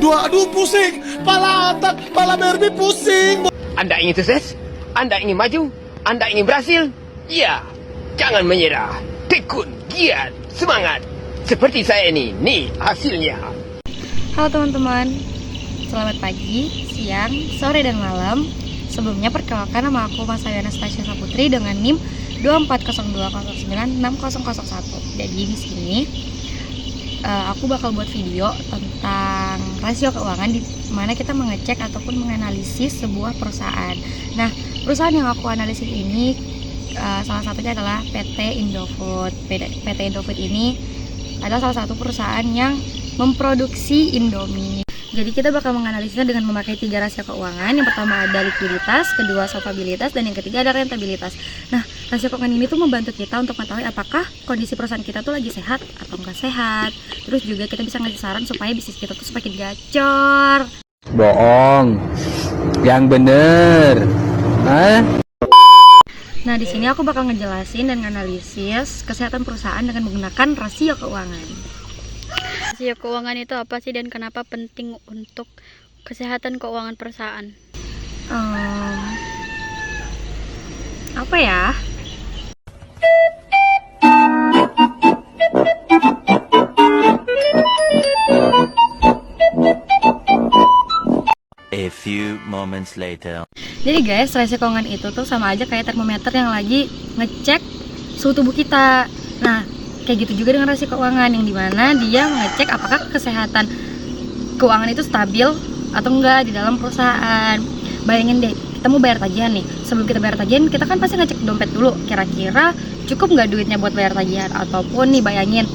Aduh pusing. Pala otak, pala Barbie pusing. Anda ingin sukses? Anda ingin maju? Anda ingin berhasil? Ya, jangan menyerah. Tekun, giat, semangat. Seperti saya ini, nih hasilnya. Halo teman-teman, selamat pagi, siang, sore, dan malam. Sebelumnya perkenalkan, nama aku Masaya Anastasia Saputri dengan NIM 24020960001. Jadi di sini aku bakal buat video tentang rasio keuangan di mana kita mengecek ataupun menganalisis sebuah perusahaan. Nah, perusahaan yang aku analisis ini salah satunya adalah PT Indofood. PT Indofood ini adalah salah satu perusahaan yang memproduksi Indomie. Jadi kita bakal menganalisisnya dengan memakai 3 rasio keuangan. Yang pertama ada likuiditas, kedua solvabilitas, dan yang ketiga ada rentabilitas. Nah, rasio keuangan ini tuh membantu kita untuk mengetahui apakah kondisi perusahaan kita tuh lagi sehat atau enggak sehat. Terus juga kita bisa ngasih saran supaya bisnis kita tuh semakin gacor. Bohong, yang bener. Nah, di sini aku bakal ngejelasin dan nganalisis kesehatan perusahaan dengan menggunakan rasio keuangan. Rasio keuangan itu apa sih dan kenapa penting untuk kesehatan keuangan perusahaan? Apa ya? A few moments later. Jadi guys, rasio keuangan itu tuh sama aja kayak termometer yang lagi ngecek suhu tubuh kita. Nah, kayak gitu juga dengan rasio keuangan yang dimana dia mengecek apakah kesehatan keuangan itu stabil atau enggak di dalam perusahaan. Bayangin deh, kita mau bayar tagihan nih. Sebelum kita bayar tagihan, kita kan pasti ngecek dompet dulu. Kira-kira cukup nggak duitnya buat bayar tagihan? Ataupun nih bayangin,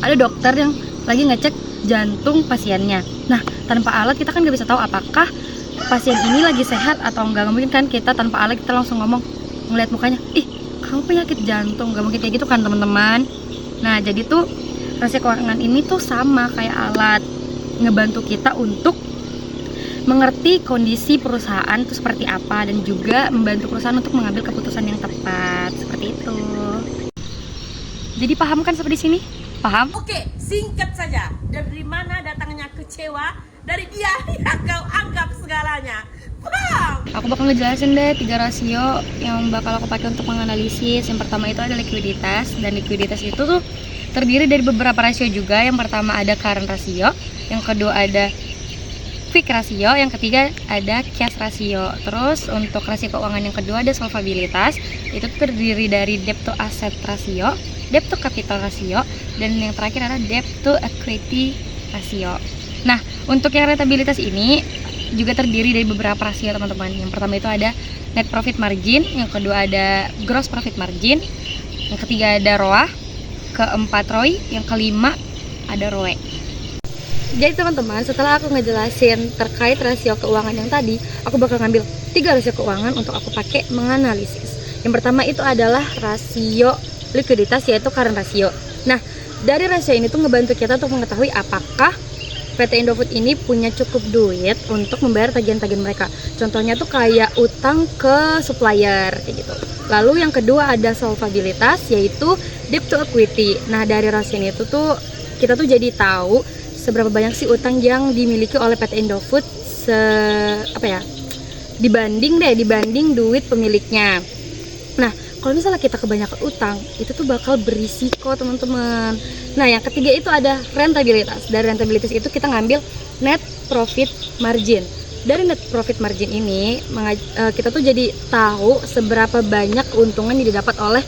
ada dokter yang lagi ngecek jantung pasiennya. Nah, tanpa alat kita kan nggak bisa tahu apakah pasien ini lagi sehat atau enggak. Nggak mungkin kan kita tanpa alat kita langsung ngomong, ngeliat mukanya, ih kamu penyakit jantung. Nggak mungkin kayak gitu kan teman-teman. Nah, jadi tuh rasio keuangan ini tuh sama kayak alat, ngebantu kita untuk mengerti kondisi perusahaan itu seperti apa dan juga membantu perusahaan untuk mengambil keputusan yang tepat, seperti itu. Jadi paham kan seperti sini? Paham? Oke, singkat saja. Dari mana datangnya kecewa? Dari dia yang kau anggap segalanya. Paham? Aku bakal ngejelasin deh 3 rasio yang bakal aku pakai untuk menganalisis. Yang pertama itu ada likuiditas, dan likuiditas itu tuh terdiri dari beberapa rasio juga. Yang pertama ada current rasio, yang kedua ada quick rasio, yang ketiga ada cash rasio. Terus untuk rasio keuangan yang kedua ada solvabilitas, itu terdiri dari debt to asset rasio, debt to capital rasio, dan yang terakhir adalah debt to equity rasio. Nah, untuk yang rentabilitas ini juga terdiri dari beberapa rasio teman-teman. Yang pertama itu ada net profit margin, yang kedua ada gross profit margin, yang ketiga ada ROA, keempat ROI, yang kelima ada ROE. Jadi teman-teman, setelah aku ngejelasin terkait rasio keuangan yang tadi, aku bakal ngambil 3 rasio keuangan untuk aku pakai menganalisis. Yang pertama itu adalah rasio likuiditas, yaitu current rasio. Nah, dari rasio ini tuh ngebantu kita untuk mengetahui apakah PT Indofood ini punya cukup duit untuk membayar tagihan-tagihan mereka. Contohnya tuh kayak utang ke supplier kayak gitu. Lalu yang kedua ada solvabilitas, yaitu debt to equity. Nah, dari rasio ini tuh kita tuh jadi tahu seberapa banyak sih utang yang dimiliki oleh PT Indofood dibanding duit pemiliknya. Nah, kalau misalnya kita kebanyakan utang, itu tuh bakal berisiko teman-teman. Nah, yang ketiga itu ada rentabilitas. Dari rentabilitas itu kita ngambil net profit margin. Dari net profit margin ini kita tuh jadi tahu seberapa banyak keuntungan yang didapat oleh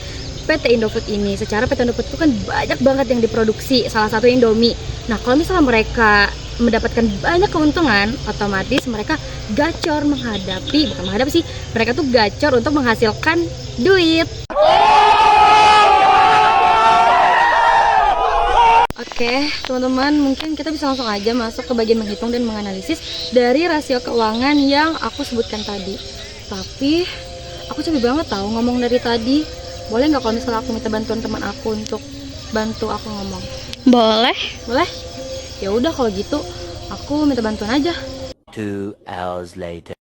PT Indofood ini. Secara PT Indofood itu kan banyak banget yang diproduksi, salah satu Indomie. Nah, kalau misalnya mereka mendapatkan banyak keuntungan, otomatis mereka gacor mereka tuh gacor untuk menghasilkan duit. Oke, teman-teman, mungkin kita bisa langsung aja masuk ke bagian menghitung dan menganalisis dari rasio keuangan yang aku sebutkan tadi. Tapi aku capek banget tahu ngomong dari tadi. Boleh nggak kalau misalnya aku minta bantuan teman aku untuk bantu aku ngomong? Boleh. Boleh? Ya udah kalau gitu aku minta bantuan aja. 2 hours later.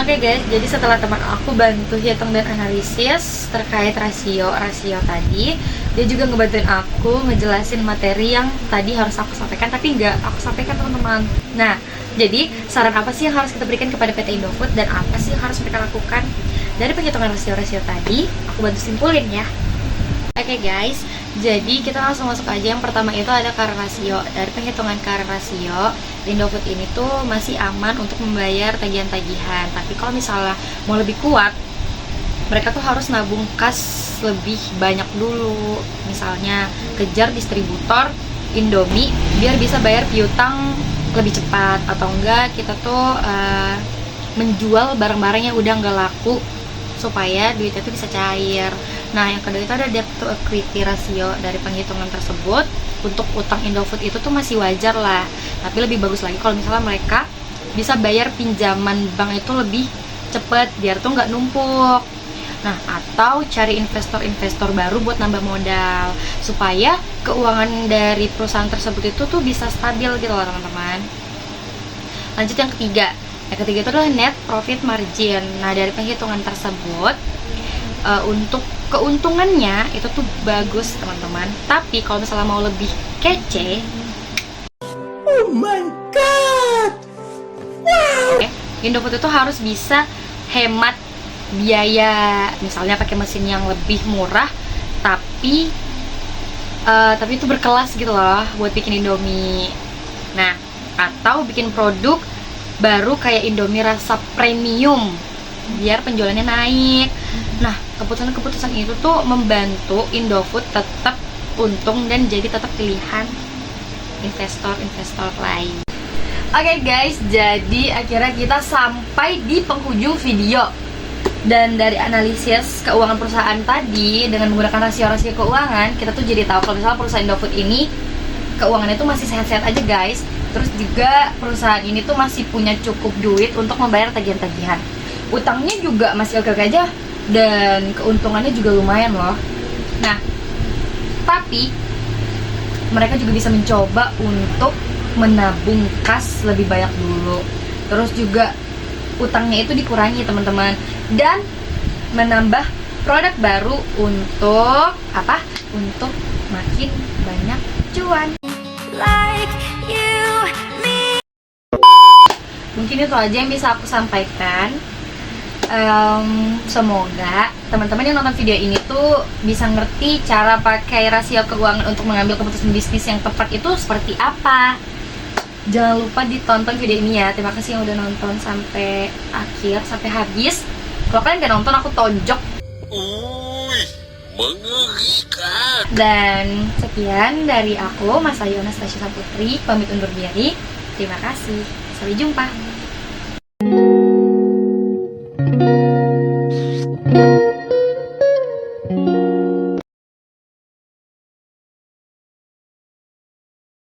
Oke guys, jadi setelah teman aku bantu hitung dan analisis terkait rasio tadi, dia juga ngebantuin aku ngejelasin materi yang tadi harus aku sampaikan tapi nggak aku sampaikan teman-teman. Nah, jadi saran apa sih yang harus kita berikan kepada PT Indofood dan apa sih yang harus mereka lakukan dari penghitungan rasio tadi? Aku bantu simpulin ya. Oke guys, jadi kita langsung masuk aja. Yang pertama itu ada current rasio. Dari penghitungan current rasio, Indofood ini tuh masih aman untuk membayar tagihan-tagihan. Tapi kalau misalnya mau lebih kuat, mereka tuh harus nabung kas lebih banyak dulu. Misalnya kejar distributor Indomie biar bisa bayar piutang lebih cepat, atau enggak kita tuh menjual barang-barang yang udah nggak laku supaya duitnya itu bisa cair. Nah, yang kedua itu ada debt to equity ratio. Dari penghitungan tersebut, untuk utang Indofood itu tuh masih wajar lah, tapi lebih bagus lagi kalau misalnya mereka bisa bayar pinjaman bank itu lebih cepet biar tuh nggak numpuk. Nah, atau cari investor baru buat nambah modal supaya keuangan dari perusahaan tersebut itu tuh bisa stabil gitu loh teman-teman. Lanjut yang ketiga. Yang ketiga itu adalah net profit margin. Nah, dari penghitungan tersebut untuk keuntungannya itu tuh bagus teman-teman. Tapi kalau misalnya mau lebih kece, Oh my god! Wow! Indofood itu harus bisa hemat biaya. Misalnya pakai mesin yang lebih murah, tapi itu berkelas gitu loh buat bikin Indomie. Nah, atau bikin produk baru kayak Indomie rasa premium biar penjualannya naik. Nah, keputusan itu tuh membantu Indofood tetap untung dan jadi tetap pilihan investor lain. Oke guys, jadi akhirnya kita sampai di penghujung video. Dan dari analisis keuangan perusahaan tadi dengan menggunakan rasio keuangan, kita tuh jadi tahu kalau misalnya perusahaan Indofood ini keuangannya tuh masih sehat-sehat aja guys. Terus juga perusahaan ini tuh masih punya cukup duit untuk membayar tagihan-tagihan. Utangnya juga masih oke aja dan keuntungannya juga lumayan loh. Nah, tapi mereka juga bisa mencoba untuk menabung kas lebih banyak dulu. Terus juga utangnya itu dikurangi teman-teman, dan menambah produk baru untuk apa? Untuk makin banyak cuan. Mungkin itu aja yang bisa aku sampaikan. Semoga teman-teman yang nonton video ini tuh bisa ngerti cara pakai rasio keuangan untuk mengambil keputusan bisnis yang tepat itu seperti apa. Jangan lupa ditonton video ini ya. Terima kasih yang udah nonton sampai akhir, sampai habis. Kalau kalian gak nonton, aku tonjok. Mengerikan. Dan sekian dari aku, Mas Ayu Anastasia Saputri, pamit undur diri. Terima kasih. Sampai jumpa.